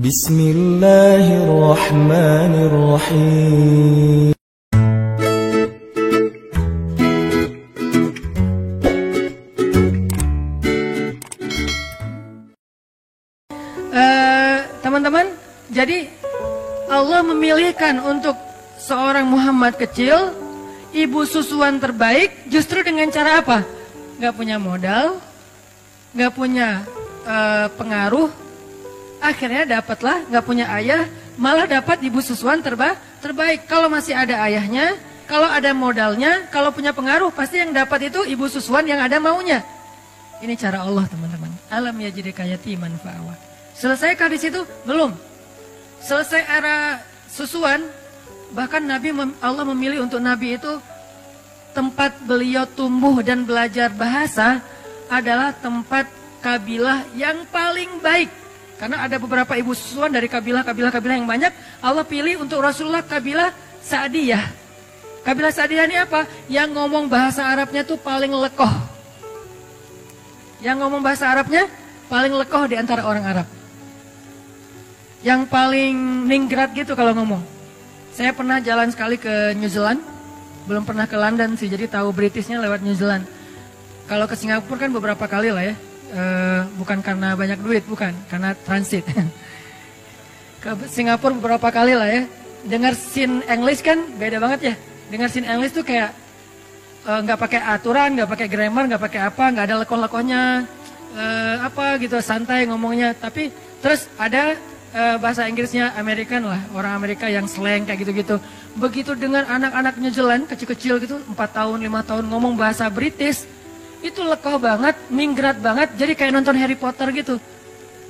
Bismillahirrahmanirrahim. Teman-teman, jadi Allah memilihkan untuk seorang Muhammad kecil, ibu susuan terbaik, justru dengan cara apa? Gak punya modal, gak punya pengaruh, akhirnya dapatlah, gak punya ayah, malah dapat ibu susuan terbaik. Kalau masih ada ayahnya, kalau ada modalnya, kalau punya pengaruh, pasti yang dapat itu ibu susuan yang ada maunya. Ini cara Allah, teman-teman. Alam yajidka yatiman fa'awa. Selesaikah di situ? Belum. Selesai era susuan, bahkan Allah memilih untuk Nabi itu tempat beliau tumbuh dan belajar bahasa adalah tempat kabilah yang paling baik. Karena ada beberapa ibu susuan dari kabilah-kabilah yang banyak, Allah pilih untuk Rasulullah kabilah Sa'diyah. Kabilah Sa'diyah ini apa? Yang ngomong bahasa Arabnya tuh paling lekoh. Yang ngomong bahasa Arabnya paling lekoh di antara orang Arab. Yang paling ningrat gitu kalau ngomong. Saya pernah jalan sekali ke New Zealand. Belum pernah ke London sih, jadi tahu Britishnya lewat New Zealand. Kalau ke Singapura kan beberapa kali lah ya. Bukan karena banyak duit, bukan, karena transit. Ke Singapura beberapa kali lah ya. Dengar scene English kan beda banget ya. Dengar scene English tuh kayak nggak pakai aturan, nggak pakai grammar, nggak pakai apa, nggak ada lekoh-lekohnya, apa gitu, santai ngomongnya. Tapi terus ada bahasa Inggrisnya American lah, orang Amerika yang slang kayak gitu-gitu. Begitu dengan anak-anak New Zealand kecil-kecil gitu, 4 tahun, 5 tahun ngomong bahasa British, itu lekoh banget, minggat banget, jadi kayak nonton Harry Potter gitu.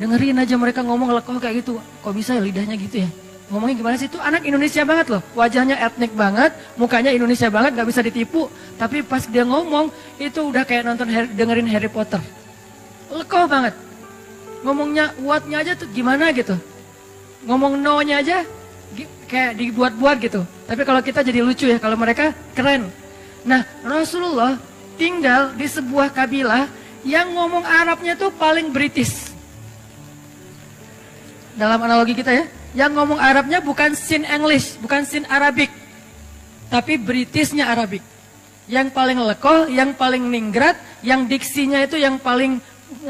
Dengerin aja mereka ngomong lekoh kayak gitu. Kok bisa ya lidahnya gitu ya? Ngomongnya gimana sih? Itu anak Indonesia banget loh. Wajahnya etnik banget, mukanya Indonesia banget, gak bisa ditipu. Tapi pas dia ngomong, itu udah kayak nonton dengerin Harry Potter. Lekoh banget. Ngomongnya what-nya aja tuh gimana gitu. Ngomong no-nya aja kayak dibuat-buat gitu. Tapi kalau kita jadi lucu ya, kalau mereka keren. Nah, Rasulullah tinggal di sebuah kabilah yang ngomong Arabnya tuh paling British. Dalam analogi kita ya, yang ngomong Arabnya bukan sin English, bukan sin Arabic, tapi Britishnya Arabic. Yang paling lekoh, yang paling ningrat, yang diksinya itu yang paling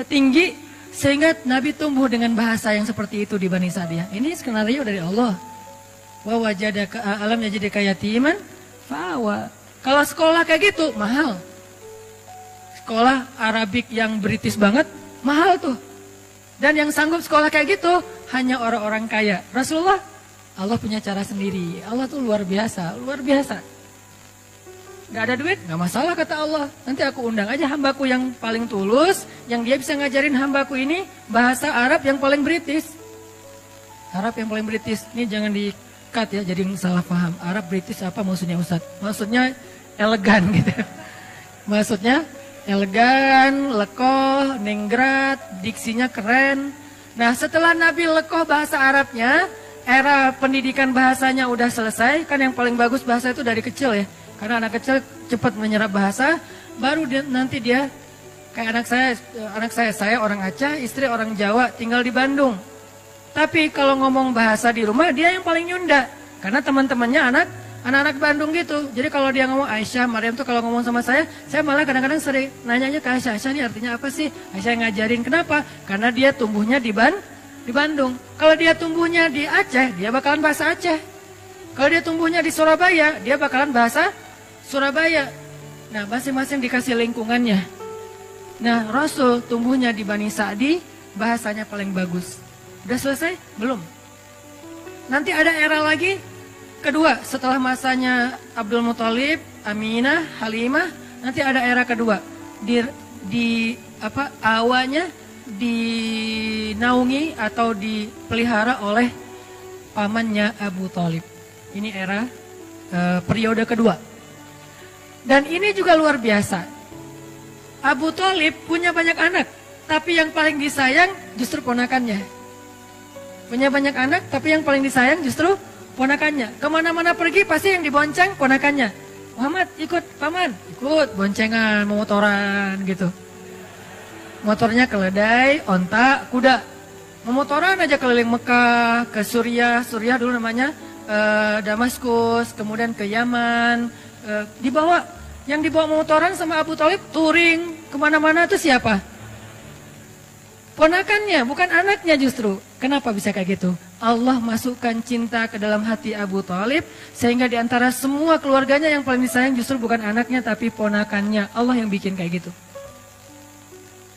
tinggi, sehingga Nabi tumbuh dengan bahasa yang seperti itu di Bani Sa'diyah. Ini skenario dari Allah. Wa wajadaka alam yajidka yatiman fa'awa. Kalau sekolah kayak gitu mahal. Sekolah Arabik yang British banget, mahal tuh. Dan yang sanggup sekolah kayak gitu, hanya orang-orang kaya. Rasulullah, Allah punya cara sendiri. Allah tuh luar biasa, luar biasa. Gak ada duit, gak masalah kata Allah. Nanti aku undang aja hambaku yang paling tulus, yang dia bisa ngajarin hambaku ini bahasa Arab yang paling British. Arab yang paling British, ini jangan di-cut ya, jadi salah paham. Arab British apa maksudnya Ustaz? Maksudnya elegan gitu. Maksudnya elegan, lekoh, ningrat, diksinya keren. Nah setelah Nabi lekoh bahasa Arabnya, era pendidikan bahasanya udah selesai. Kan yang paling bagus bahasa itu dari kecil ya. Karena anak kecil cepat menyerap bahasa. Baru nanti dia, kayak anak saya orang Aceh, istri orang Jawa, tinggal di Bandung. Tapi kalau ngomong bahasa di rumah, dia yang paling nyunda. Karena teman-temannya anak-anak Bandung gitu. Jadi kalau dia ngomong Aisyah, Maryam tuh kalau ngomong sama saya malah kadang-kadang sering nanyanya ke Aisyah, Aisyah ini artinya apa sih? Aisyah ngajarin, kenapa? Karena dia tumbuhnya di Bandung. Kalau dia tumbuhnya di Aceh, dia bakalan bahasa Aceh. Kalau dia tumbuhnya di Surabaya, dia bakalan bahasa Surabaya. Nah, masing-masing dikasih lingkungannya. Nah, Rasul tumbuhnya di Bani Sa'di, bahasanya paling bagus. Udah selesai? Belum. Nanti ada era lagi kedua, setelah masanya Abdul Muthalib, Aminah, Halimah, nanti ada era kedua. Awalnya dinaungi atau dipelihara oleh pamannya Abu Thalib. Ini era periode kedua. Dan ini juga luar biasa. Abu Thalib punya banyak anak, tapi yang paling disayang justru ponakannya. Punya banyak anak, tapi yang paling disayang justru ponakannya. Kemana-mana pergi pasti yang dibonceng ponakannya. Muhammad ikut paman, ikut boncengan, motoran gitu. Motornya keledai, onta, kuda. Memotoran aja keliling Mekah, ke Suriah dulu namanya Damaskus, kemudian ke Yaman, yang dibawa motoran sama Abu Thalib touring kemana-mana itu siapa? Ponakannya, bukan anaknya justru. Kenapa bisa kayak gitu? Allah masukkan cinta ke dalam hati Abu Thalib, sehingga di antara semua keluarganya yang paling disayang justru bukan anaknya tapi ponakannya. Allah yang bikin kayak gitu.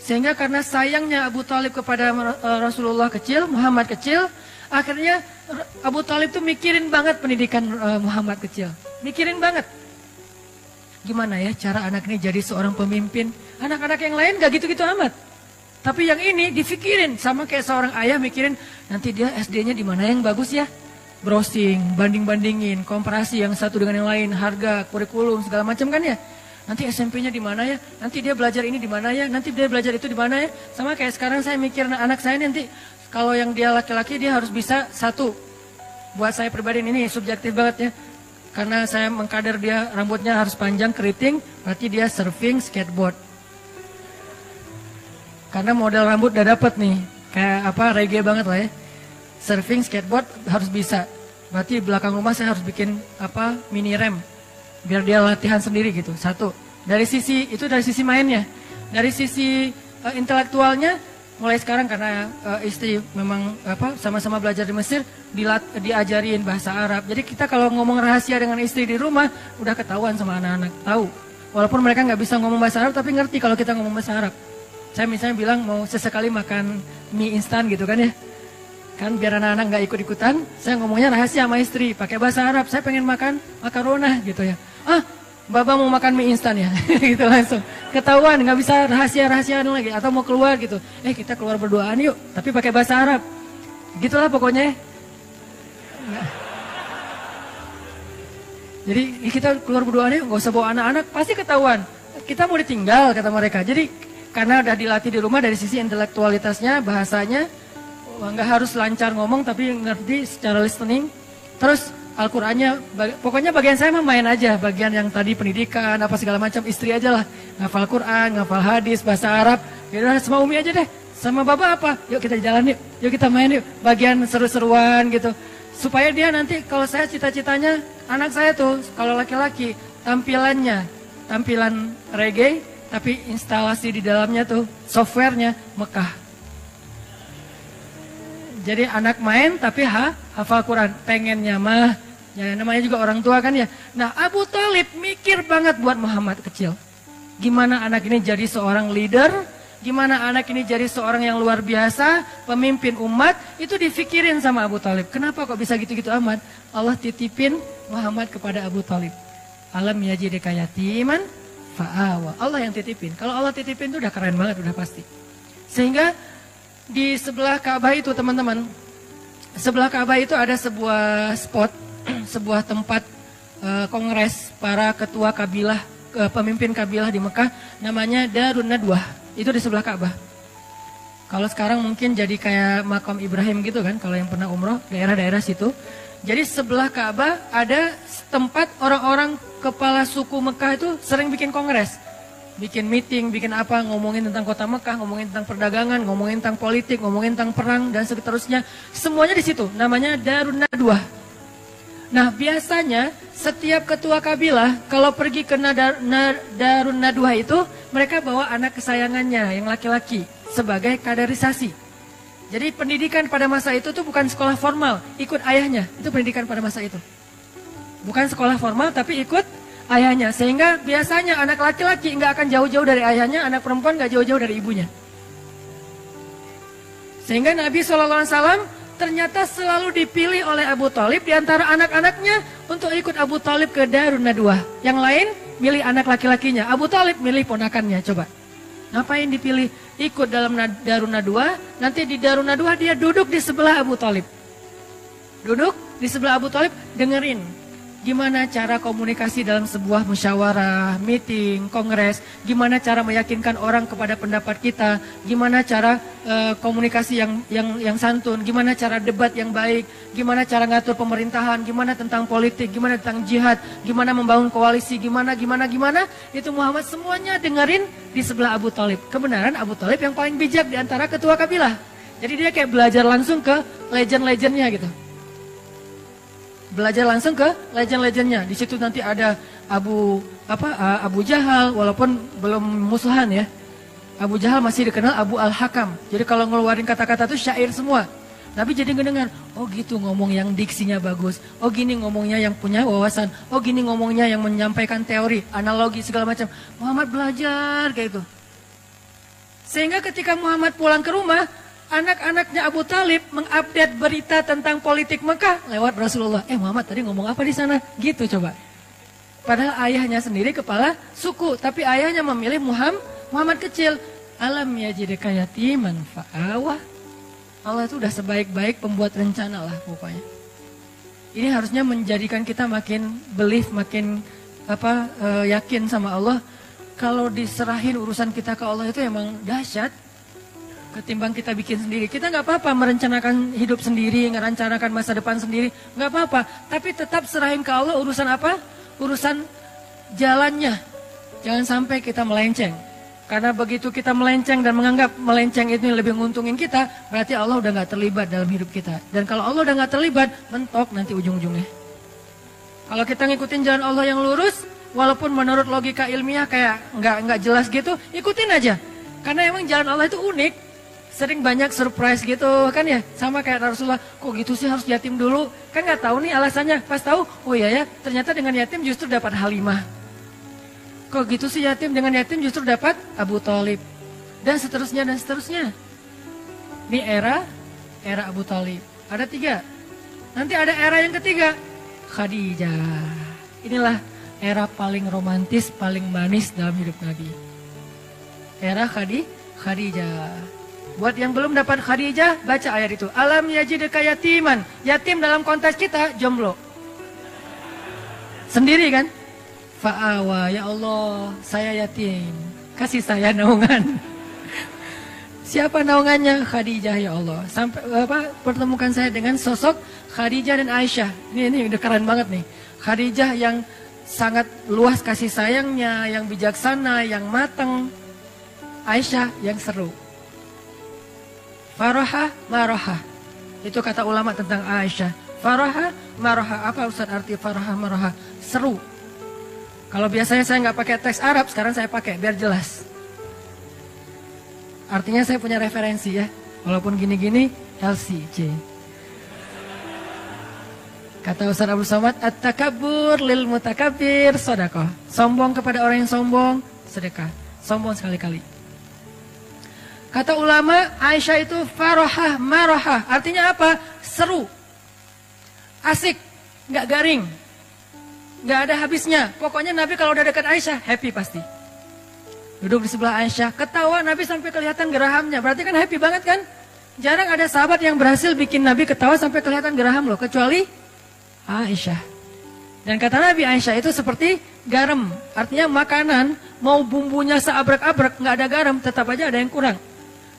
Sehingga karena sayangnya Abu Thalib kepada Rasulullah kecil, Muhammad kecil, akhirnya Abu Thalib tuh mikirin banget pendidikan Muhammad kecil. Mikirin banget. Gimana ya cara anak ini jadi seorang pemimpin? Anak-anak yang lain gak gitu-gitu amat. Tapi yang ini difikirin, sama kayak seorang ayah mikirin, nanti dia SD-nya di mana yang bagus ya? Browsing, banding-bandingin, komparasi yang satu dengan yang lain, harga, kurikulum, segala macam kan ya? Nanti SMP-nya di mana ya? Nanti dia belajar ini di mana ya? Nanti dia belajar itu di mana ya? Sama kayak sekarang saya mikir anak saya nanti, kalau yang dia laki-laki dia harus bisa satu. Buat saya pribadi ini subjektif banget ya. Karena saya mengkader dia rambutnya harus panjang, keriting, berarti dia surfing, skateboard. Karena model rambut udah dapet nih, kayak reggae banget lah ya. Surfing, skateboard harus bisa. Berarti di belakang rumah saya harus bikin mini rem, biar dia latihan sendiri gitu. Satu, dari sisi mainnya. Dari sisi intelektualnya, mulai sekarang karena istri memang sama-sama belajar di Mesir, diajarin bahasa Arab. Jadi kita kalau ngomong rahasia dengan istri di rumah, udah ketahuan sama anak-anak, tahu. Walaupun mereka nggak bisa ngomong bahasa Arab, tapi ngerti kalau kita ngomong bahasa Arab. Saya misalnya bilang mau sesekali makan mie instan gitu kan ya. Kan biar anak-anak nggak ikut-ikutan, saya ngomongnya rahasia sama istri, pakai bahasa Arab. Saya pengen makan makarona gitu ya. Baba mau makan mie instan ya, gitu langsung. Ketahuan, nggak bisa rahasia-rahasiaan lagi. Atau mau keluar gitu, kita keluar berduaan yuk, tapi pakai bahasa Arab. Gitulah pokoknya. Jadi kita keluar berduaan yuk, nggak usah bawa anak-anak, pasti ketahuan. Kita mau ditinggal kata mereka. Jadi karena udah dilatih di rumah dari sisi intelektualitasnya, bahasanya, nggak harus lancar ngomong tapi ngerti secara listening. Terus Al-Qur'annya, pokoknya bagian saya mah main aja, bagian yang tadi pendidikan, apa segala macam, istri aja lah. Ngafal Quran, ngafal hadis, bahasa Arab, yaudah sama Umi aja deh. Sama Bapak apa? Yuk kita jalan yuk kita main yuk. Bagian seru-seruan gitu. Supaya dia nanti, kalau saya cita-citanya, anak saya tuh, kalau laki-laki, tampilan reggae, tapi instalasi di dalamnya tuh, softwarenya Mekah. Jadi anak main tapi hafal Quran. Pengennya mah, ya namanya juga orang tua kan ya. Nah Abu Thalib mikir banget buat Muhammad kecil. Gimana anak ini jadi seorang leader, gimana anak ini jadi seorang yang luar biasa, pemimpin umat, itu difikirin sama Abu Thalib. Kenapa kok bisa gitu-gitu amat? Allah titipin Muhammad kepada Abu Thalib. Alam yajidika yatiman fa'awa. Allah yang titipin. Kalau Allah titipin itu udah keren banget, udah pasti. Sehingga di sebelah Ka'bah itu teman-teman, sebelah Ka'bah itu ada sebuah spot, sebuah tempat kongres para ketua kabilah, pemimpin kabilah di Mekah, namanya Darun Nadwah. Itu di sebelah Ka'bah. Kalau sekarang mungkin jadi kayak makam Ibrahim gitu kan, kalau yang pernah umroh, daerah-daerah situ. Jadi sebelah Ka'bah ada tempat orang-orang kepala suku Mekah itu sering bikin kongres. Bikin meeting, bikin apa, ngomongin tentang kota Mekah, ngomongin tentang perdagangan, ngomongin tentang politik, ngomongin tentang perang, dan seterusnya. Semuanya di situ, namanya Darun Nadwah. Nah biasanya setiap ketua kabilah kalau pergi ke Darun Nadwah itu, mereka bawa anak kesayangannya yang laki-laki sebagai kaderisasi. Jadi pendidikan pada masa itu tuh bukan sekolah formal, ikut ayahnya, itu pendidikan pada masa itu. Bukan sekolah formal tapi ikut ayahnya, sehingga biasanya anak laki-laki nggak akan jauh-jauh dari ayahnya, anak perempuan nggak jauh-jauh dari ibunya. Sehingga Nabi SAW ternyata selalu dipilih oleh Abu Thalib di antara anak-anaknya untuk ikut Abu Thalib ke Darun Nadwah. Yang lain milih anak laki-lakinya, Abu Thalib milih ponakannya. Coba, ngapain dipilih? Ikut dalam Darun Nadwah, nanti di Darun Nadwah dia duduk di sebelah Abu Thalib. Duduk di sebelah Abu Thalib, dengerin gimana cara komunikasi dalam sebuah musyawarah, meeting, kongres, gimana cara meyakinkan orang kepada pendapat kita, gimana cara komunikasi yang santun, gimana cara debat yang baik, gimana cara ngatur pemerintahan, gimana tentang politik, gimana tentang jihad, gimana membangun koalisi, gimana, itu Muhammad semuanya dengerin di sebelah Abu Thalib. Kebenaran Abu Thalib yang paling bijak di antara ketua kabilah. Jadi dia kayak belajar langsung ke legend-legendnya gitu. Belajar langsung ke legend-legendnya. Di situ nanti ada Abu Jahal, walaupun belum musuhan ya. Abu Jahal masih dikenal Abu Al-Hakam. Jadi kalau ngeluarin kata-kata itu syair semua. Nabi jadi ngedengar, oh gitu ngomong yang diksinya bagus. Oh gini ngomongnya yang punya wawasan. Oh gini ngomongnya yang menyampaikan teori, analogi segala macam. Muhammad belajar kayak itu. Sehingga ketika Muhammad pulang ke rumah, anak-anaknya Abu Talib mengupdate berita tentang politik Mekah lewat Rasulullah. Muhammad tadi ngomong apa di sana? Gitu coba. Padahal ayahnya sendiri kepala suku, tapi ayahnya memilih Muhammad kecil. Alam yajidka yatiman fa'awah. Allah itu udah sebaik-baik pembuat rencana lah pokoknya. Ini harusnya menjadikan kita makin belief, makin yakin sama Allah. Kalau diserahin urusan kita ke Allah itu emang dahsyat. Ketimbang kita bikin sendiri. Kita nggak apa-apa merencanakan hidup sendiri, merencanakan masa depan sendiri, nggak apa-apa. Tapi tetap serahin ke Allah urusan apa? Urusan jalannya. Jangan sampai kita melenceng. Karena begitu kita melenceng dan menganggap melenceng itu lebih menguntungin kita, berarti Allah udah gak terlibat dalam hidup kita. Dan kalau Allah udah gak terlibat, mentok nanti ujung-ujungnya. Kalau kita ngikutin jalan Allah yang lurus, walaupun menurut logika ilmiah kayak nggak jelas gitu, ikutin aja. Karena emang jalan Allah itu unik, sering banyak surprise gitu kan ya. Sama kayak Rasulullah, kok gitu sih harus yatim dulu? Kan nggak tahu nih alasannya. Pas tahu, oh iya ya, ternyata dengan yatim justru dapat Halimah. Kok gitu sih yatim, dengan yatim justru dapat Abu Talib. Dan seterusnya dan seterusnya. Ini era Abu Talib. Ada 3. Nanti ada era yang ketiga, Khadijah. Inilah era paling romantis, paling manis dalam hidup Nabi. Era Khadijah. Buat yang belum dapat Khadijah, baca ayat itu. Alam yajidka yatiman. Yatim dalam konteks kita, jomblo. Sendiri kan? Fa'awa, ya Allah, saya yatim. Kasih saya naungan. Siapa naungannya? Khadijah, ya Allah. Sampai pertemukan saya dengan sosok Khadijah dan Aisyah. Ini udah keren banget nih. Khadijah yang sangat luas kasih sayangnya, yang bijaksana, yang matang. Aisyah yang seru. Faraha, maroha. Itu kata ulama tentang Aisyah. Faraha, maroha. Apa Ustaz arti faraha, maroha? Seru. Kalau biasanya saya nggak pakai teks Arab, sekarang saya pakai biar jelas. Artinya saya punya referensi ya. Walaupun gini-gini, LCJ. Kata Ustaz Abdul Somad, at-takabbur lil mutakabbir sedekah. Sombong kepada orang yang sombong, sedekah. Sombong sekali-kali. Kata ulama, Aisyah itu farohah marohah. Artinya apa? Seru. Asik, nggak garing. Nggak ada habisnya. Pokoknya Nabi kalau udah dekat Aisyah, happy pasti. Duduk di sebelah Aisyah, ketawa Nabi sampai kelihatan gerahamnya. Berarti kan happy banget kan? Jarang ada sahabat yang berhasil bikin Nabi ketawa sampai kelihatan geraham loh. Kecuali Aisyah. Dan kata Nabi, Aisyah itu seperti garam. Artinya makanan, mau bumbunya seabrek-abrek, nggak ada garam, tetap aja ada yang kurang.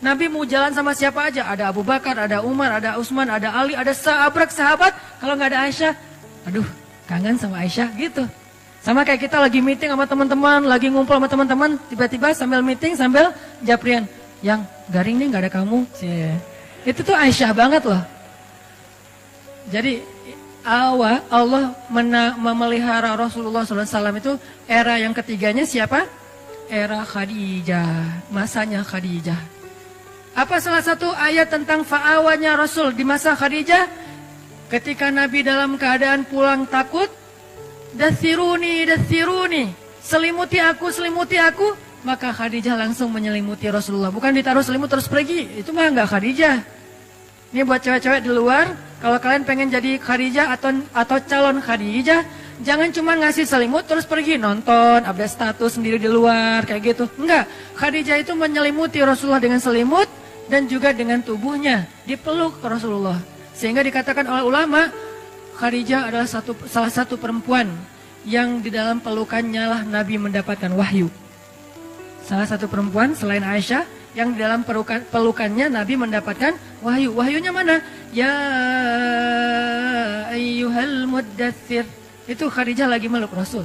Nabi mau jalan sama siapa aja. Ada Abu Bakar, ada Umar, ada Utsman, ada Ali, ada seabrek sahabat. Kalau nggak ada Aisyah, aduh, kangen sama Aisyah gitu. Sama kayak kita lagi meeting sama teman-teman, lagi ngumpul sama teman-teman, tiba-tiba sambil meeting sambil japrian, yang garing nih nggak ada kamu. Itu tuh Aisyah banget loh. Jadi Allah memelihara Rasulullah SAW itu era yang ketiganya siapa? Era Khadijah, masanya Khadijah. Apa salah satu ayat tentang fa'awanya Rasul di masa Khadijah? Ketika Nabi dalam keadaan pulang takut, dathiruni, selimuti aku, maka Khadijah langsung menyelimuti Rasulullah. Bukan ditaruh selimut terus pergi, itu mah enggak Khadijah. Ini buat cewek-cewek di luar, kalau kalian pengen jadi Khadijah atau calon Khadijah, jangan cuma ngasih selimut terus pergi nonton, update status sendiri di luar, kayak gitu. Enggak, Khadijah itu menyelimuti Rasulullah dengan selimut dan juga dengan tubuhnya, dipeluk Rasulullah. Sehingga dikatakan oleh ulama, Khadijah adalah salah satu perempuan yang di dalam pelukannya lah Nabi mendapatkan wahyu. Salah satu perempuan selain Aisyah yang di dalam pelukannya Nabi mendapatkan wahyu. Wahyunya mana? Ya ayyuhal muddatsir. Itu Khadijah lagi meluk Rasul.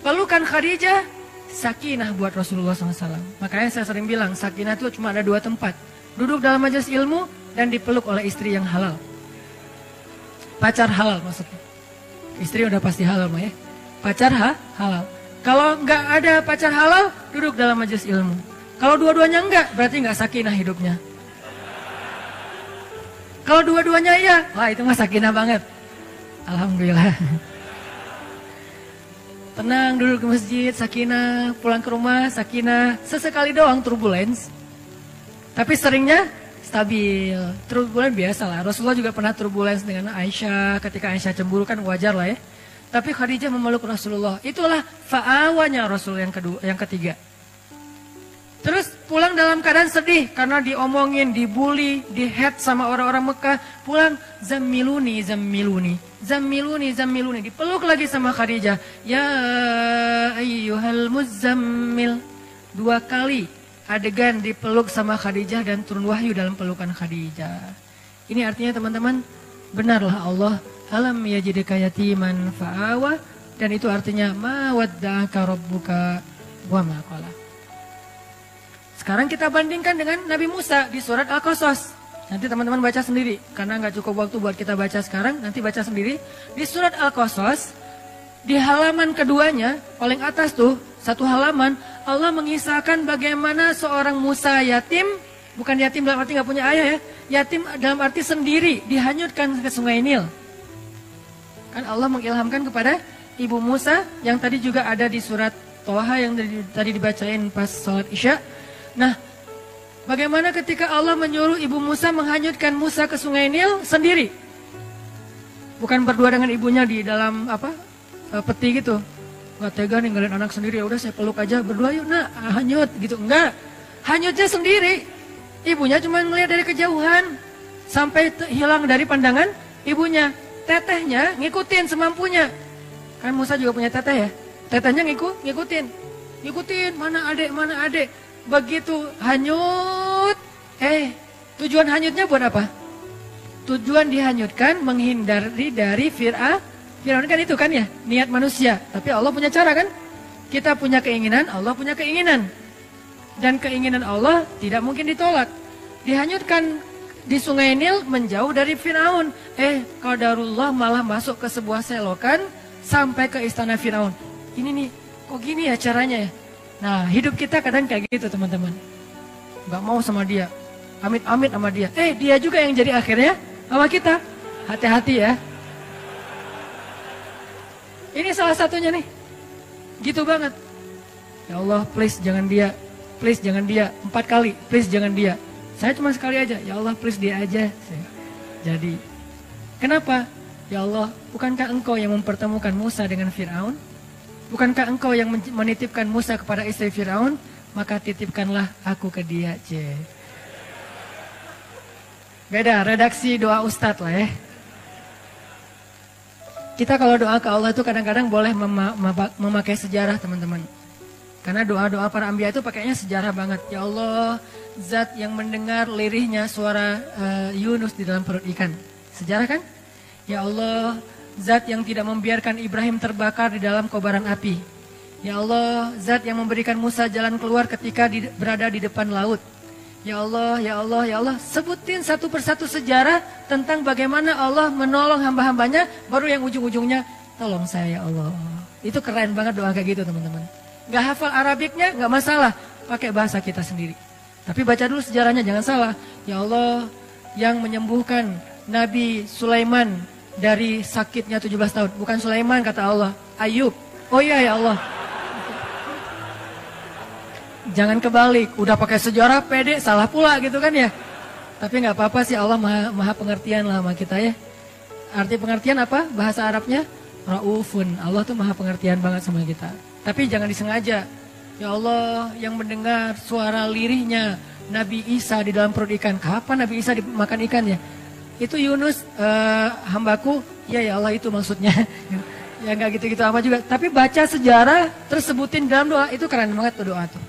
Pelukan Khadijah, sakinah buat Rasulullah SAW. Makanya saya sering bilang, sakinah itu cuma ada 2 tempat. duduk dalam majelis ilmu, dan dipeluk oleh istri yang halal. Pacar halal maksudnya. Istri udah pasti halal mah ya. Pacar halal. Kalau nggak ada pacar halal, duduk dalam majelis ilmu. Kalau dua-duanya enggak, berarti nggak sakinah hidupnya. Kalau dua-duanya iya, wah itu mah sakinah banget. Alhamdulillah. Tenang duduk ke masjid, sakinah, pulang ke rumah, sakinah. Sesekali doang turbulence. Tapi seringnya stabil. Turbulence biasa lah. Rasulullah juga pernah turbulence dengan Aisyah. Ketika Aisyah cemburu kan wajar lah ya. Tapi Khadijah memeluk Rasulullah. Itulah fa'awanya Rasul yang ketiga. Terus pulang dalam keadaan sedih karena diomongin, dibully, dihead sama orang-orang Mekah. Pulang zammiluni, zammiluni, zammiluni, zammiluni. Dipeluk lagi sama Khadijah. Ya ayyuhal muzammil. 2 kali adegan dipeluk sama Khadijah dan turun wahyu dalam pelukan Khadijah. Ini artinya teman-teman, benarlah Allah alam yajidka yatiman fa'awa, dan itu artinya ma wadda'aka rabbuka wa ma qala. Sekarang kita bandingkan dengan Nabi Musa di surat Al-Qasas. Nanti teman-teman baca sendiri karena nggak cukup waktu buat kita baca sekarang, nanti baca sendiri. Di surat Al-Qasas di halaman keduanya paling atas tuh, satu halaman, Allah mengisahkan bagaimana seorang Musa yatim, bukan yatim dalam arti nggak punya ayah ya, yatim dalam arti sendiri, dihanyutkan ke sungai Nil. Kan Allah mengilhamkan kepada ibu Musa yang tadi juga ada di surat Toha yang tadi dibacain pas sholat Isya. Nah, bagaimana ketika Allah menyuruh ibu Musa menghanyutkan Musa ke sungai Nil sendiri? Bukan berdua dengan ibunya di dalam peti gitu. Gak tega ninggalin anak sendiri, ya udah saya peluk aja berdua yuk nak hanyut gitu. Enggak, hanyutnya sendiri. Ibunya cuma ngelihat dari kejauhan sampai hilang dari pandangan ibunya. Tetehnya ngikutin semampunya. Kan Musa juga punya teteh ya. Tetehnya ngikutin mana adek. Begitu hanyut, tujuan hanyutnya buat apa? Tujuan dihanyutkan menghindari dari Fir'aun kan itu kan ya, niat manusia. Tapi Allah punya cara kan? Kita punya keinginan, Allah punya keinginan. Dan keinginan Allah tidak mungkin ditolak. Dihanyutkan di sungai Nil menjauh dari Fir'aun. Qadarullah malah masuk ke sebuah selokan sampai ke istana Fir'aun. Ini nih, kok gini ya caranya ya? Nah, hidup kita kadang kayak gitu teman-teman. Gak mau sama dia, amit-amit sama dia. Dia juga yang jadi akhirnya sama kita. Hati-hati ya. Ini salah satunya nih. Gitu banget. Ya Allah, please jangan dia. Please jangan dia. 4 kali, please jangan dia. Saya cuma sekali aja. Ya Allah, please dia aja. Jadi, kenapa? Ya Allah, bukankah engkau yang mempertemukan Musa dengan Fir'aun? Bukankah engkau yang menitipkan Musa kepada istri Fir'aun? Maka titipkanlah aku ke dia. Beda, redaksi doa ustadz lah ya. Kita kalau doa ke Allah itu kadang-kadang boleh memakai sejarah teman-teman. Karena doa-doa para anbiya itu pakainya sejarah banget. Ya Allah, zat yang mendengar lirihnya suara Yunus di dalam perut ikan. Sejarah kan? Ya Allah, zat yang tidak membiarkan Ibrahim terbakar di dalam kobaran api. Ya Allah, zat yang memberikan Musa jalan keluar ketika berada di depan laut. Ya Allah, ya Allah, ya Allah. Sebutin satu persatu sejarah tentang bagaimana Allah menolong hamba-hambanya. Baru yang ujung-ujungnya, tolong saya ya Allah. Itu keren banget doa kayak gitu teman-teman. Gak hafal Arabiknya, gak masalah. Pakai bahasa kita sendiri. Tapi baca dulu sejarahnya, jangan salah. Ya Allah, yang menyembuhkan Nabi Sulaiman dari sakitnya 17 tahun. Bukan Sulaiman kata Allah, Ayub. Oh iya ya Allah. Jangan kebalik, udah pakai sejarah pede, salah pula gitu kan ya. Tapi nggak apa-apa sih, Allah maha pengertian lah sama kita ya. Arti pengertian apa? Bahasa Arabnya Raufun. Allah tuh maha pengertian banget sama kita. Tapi jangan disengaja. Ya Allah, yang mendengar suara lirihnya Nabi Isa di dalam perut ikan. Kapan Nabi Isa dimakan ikan ya? Itu Yunus hambaku, ya Allah itu maksudnya. Ya nggak gitu-gitu apa juga. Tapi baca sejarah terus sebutin dalam doa, itu keren banget tuh doa tuh.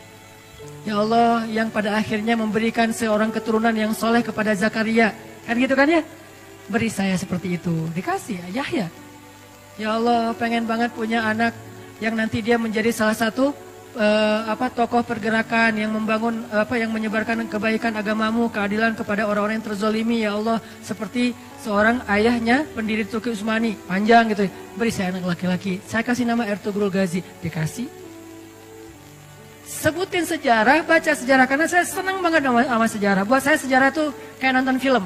Ya Allah yang pada akhirnya memberikan seorang keturunan yang soleh kepada Zakaria. Kan gitu kan ya? Beri saya seperti itu. Dikasih Yahya. Ya Allah pengen banget punya anak yang nanti dia menjadi salah satu tokoh pergerakan yang membangun yang menyebarkan kebaikan agamamu, keadilan kepada orang-orang yang terzolimi ya Allah, seperti seorang ayahnya pendiri Turki Utsmani, panjang gitu, beri saya anak laki-laki, saya kasih nama Ertugrul Ghazi, dikasih. Sebutin sejarah, baca sejarah, karena saya senang banget sama sejarah. Buat saya sejarah itu kayak nonton film,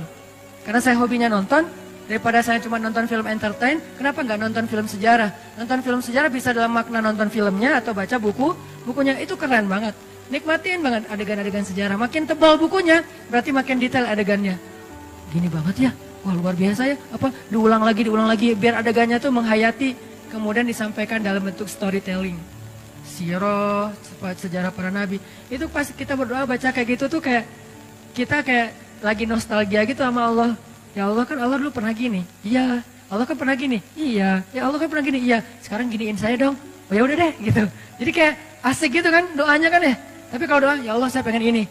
karena saya hobinya nonton. Daripada saya cuma nonton film entertain, kenapa nggak nonton film sejarah? Nonton film sejarah bisa dalam makna nonton filmnya atau baca bukunya, itu keren banget. Nikmatin banget adegan-adegan sejarah. Makin tebal bukunya, berarti makin detail adegannya. Gini banget ya, wah luar biasa ya. Diulang lagi, biar adegannya tuh menghayati, kemudian disampaikan dalam bentuk storytelling. Sirah, sejarah para nabi. Itu pas kita berdoa baca kayak gitu tuh kayak kita kayak lagi nostalgia gitu sama Allah. Ya Allah kan Allah dulu pernah gini, iya. Allah kan pernah gini, iya. Ya Allah kan pernah gini, iya. Sekarang giniin saya dong. Oh ya udah deh gitu. Jadi kayak asik gitu kan doanya kan ya. Tapi kalau doa, ya Allah saya pengen ini.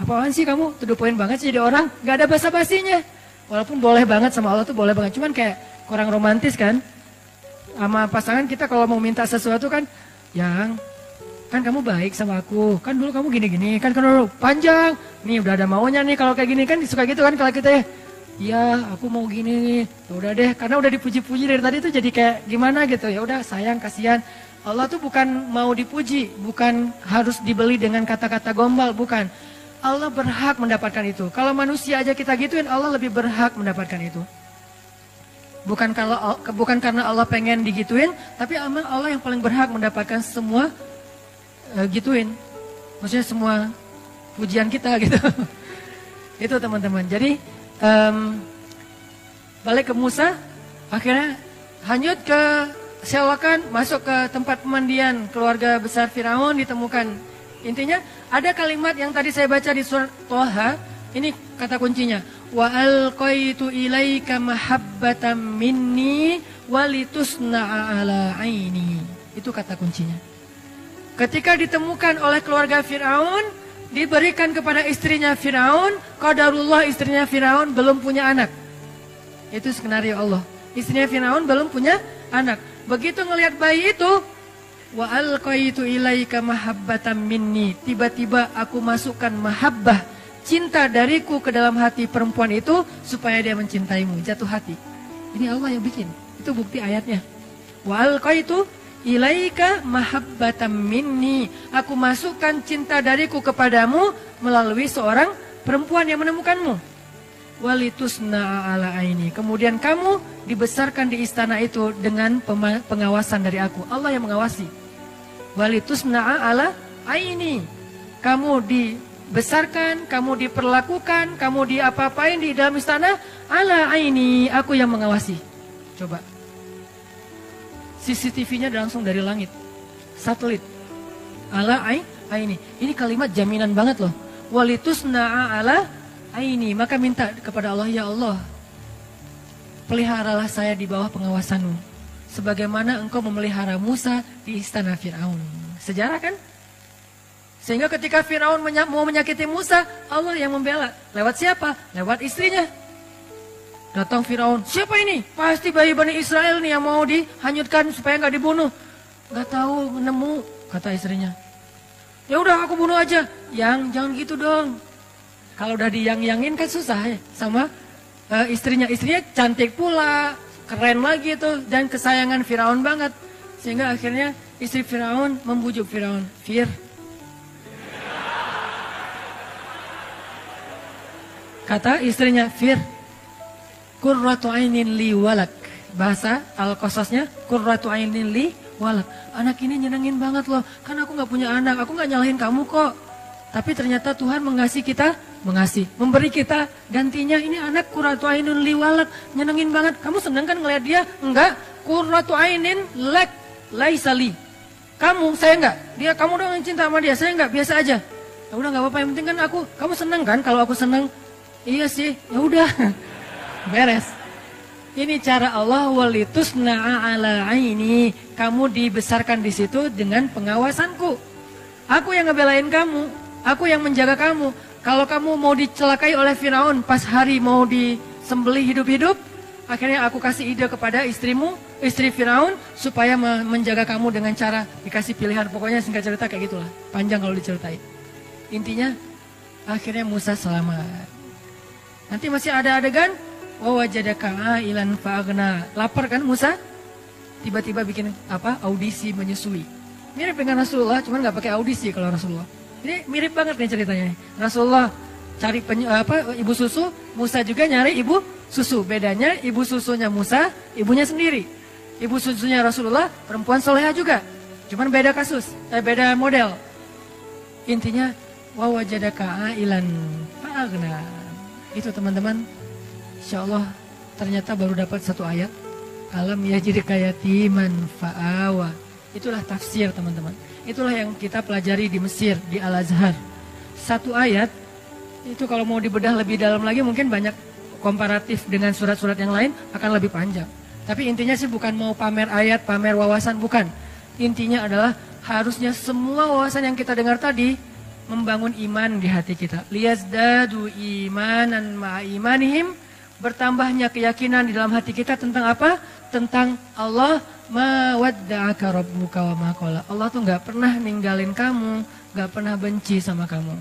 Apaan sih kamu? To the point banget sih jadi orang. Gak ada basa-basinya. Walaupun boleh banget sama Allah tuh boleh banget. Cuman kayak kurang romantis kan. Sama pasangan kita kalau mau minta sesuatu kan, yang kan kamu baik sama aku. Kan dulu kamu gini-gini. Kan dulu panjang. Nih udah ada maunya nih kalau kayak gini kan suka gitu kan kalau kita ya. Iya, aku mau gini nih. Ya udah deh, karena udah dipuji-puji dari tadi tuh jadi kayak gimana gitu. Ya udah, sayang, kasihan. Allah tuh bukan mau dipuji, bukan harus dibeli dengan kata-kata gombal, bukan. Allah berhak mendapatkan itu. Kalau manusia aja kita gituin, Allah lebih berhak mendapatkan itu. Bukan karena Allah pengen digituin, tapi Allah yang paling berhak mendapatkan semua gituin. Maksudnya semua pujian kita gitu. Itu teman-teman. Jadi balik ke Musa, akhirnya hanyut ke sewakan, masuk ke tempat pemandian keluarga besar Firaun ditemukan. Intinya ada kalimat yang tadi saya baca di surat Thaha, ini kata kuncinya. Wa alqaitu ilaika mahabbatan minni walitusna'a ala aini. Itu kata kuncinya. Ketika ditemukan oleh keluarga Firaun, diberikan kepada istrinya Firaun, qadarullah istrinya Firaun belum punya anak. Itu skenario Allah. Istrinya Firaun belum punya anak. Begitu ngelihat bayi itu, wa alqaitu ilaika mahabbatan minni. Tiba-tiba aku masukkan mahabbah, cinta dariku ke dalam hati perempuan itu supaya dia mencintaimu, jatuh hati. Ini Allah yang bikin. Itu bukti ayatnya. Wa alqaitu ilaika mahabbatan minni. Aku masukkan cinta dariku kepadamu melalui seorang perempuan yang menemukanmu. Walitusna'a ala aini. Kemudian kamu dibesarkan di istana itu dengan pengawasan dari aku. Allah yang mengawasi. Walitusna'a ala aini. Kamu dibesarkan, kamu diperlakukan, kamu diapa-apain di dalam istana ala aini. Aku yang mengawasi. Coba. CCTV-nya langsung dari langit, satelit, ala aini. Ini kalimat jaminan banget loh. Walitusna'a ala aini. Maka minta kepada Allah, ya Allah, peliharalah saya di bawah pengawasanmu, sebagaimana engkau memelihara Musa di istana Firaun. Sejarah kan? Sehingga ketika Firaun mau menyakiti Musa, Allah yang membela. Lewat siapa? Lewat istrinya. Datang Firaun, siapa ini? Pasti bayi Bani Israel nih yang mau dihanyutkan supaya nggak dibunuh. Nggak tahu, nemu, kata istrinya. Ya udah aku bunuh aja. Jangan gitu dong. Kalau udah diyang-yangin kan susah ya sama istrinya. Istrinya cantik pula, keren lagi tuh, dan kesayangan Firaun banget. Sehingga akhirnya istri Firaun membujuk Firaun. Kata istrinya, Qurratu ainin li walak. Bahasa Al-Qasasnya, Qurratu ainin li walak. Anak ini nyenengin banget loh. Kan aku gak punya anak, aku gak nyalahin kamu kok. Tapi ternyata Tuhan mengasihi kita, memberi kita gantinya. Ini anak Qurratu ainin li walak, nyenengin banget. Kamu seneng kan ngeliat dia? Enggak. Qurratu ainin lak laisali. Kamu, saya enggak. Kamu dong yang cinta sama dia, saya enggak, biasa aja. Ya udah gak apa-apa, yang penting kan kamu seneng kan kalau aku seneng. Iya sih, ya udah. Beres. Ini cara Allah, walitusna'a ala aini. Kamu dibesarkan di situ dengan pengawasanku. Aku yang ngebelain kamu, aku yang menjaga kamu. Kalau kamu mau dicelakai oleh Firaun pas hari mau disembelih hidup-hidup, Akhirnya aku kasih ide kepada istrimu, istri Firaun, supaya menjaga kamu dengan cara dikasih pilihan. Pokoknya singkat cerita kayak gitulah. Panjang kalau diceritain. Intinya, akhirnya Musa selamat. Nanti masih ada adegan, wajadaka ailan fa'agna. Lapar kan Musa? Tiba-tiba bikin audisi menyusui. Mirip dengan Rasulullah, cuman nggak pakai audisi kalau Rasulullah. Ini mirip banget nih ceritanya. Rasulullah cari ibu susu, Musa juga nyari ibu susu. Bedanya ibu susunya Musa, ibunya sendiri. Ibu susunya Rasulullah, perempuan soleha juga. Cuman beda kasus, beda model. Intinya, wajadaka ailan fa'agna. Itu teman-teman, insya Allah ternyata baru dapat satu ayat. Alam yajidka yatiman fa'awa. Itulah tafsir teman-teman. Itulah yang kita pelajari di Mesir, di Al-Azhar. Satu ayat, itu kalau mau dibedah lebih dalam lagi mungkin banyak komparatif dengan surat-surat yang lain akan lebih panjang. Tapi intinya sih bukan mau pamer ayat, pamer wawasan, bukan. Intinya adalah harusnya semua wawasan yang kita dengar tadi membangun iman di hati kita. Liyazdadu imanan ma'a imanihim, bertambahnya keyakinan di dalam hati kita tentang apa? Tentang Allah, ma wadda'aka rabbuka wa ma qala. Allah tuh nggak pernah ninggalin kamu, nggak pernah benci sama kamu.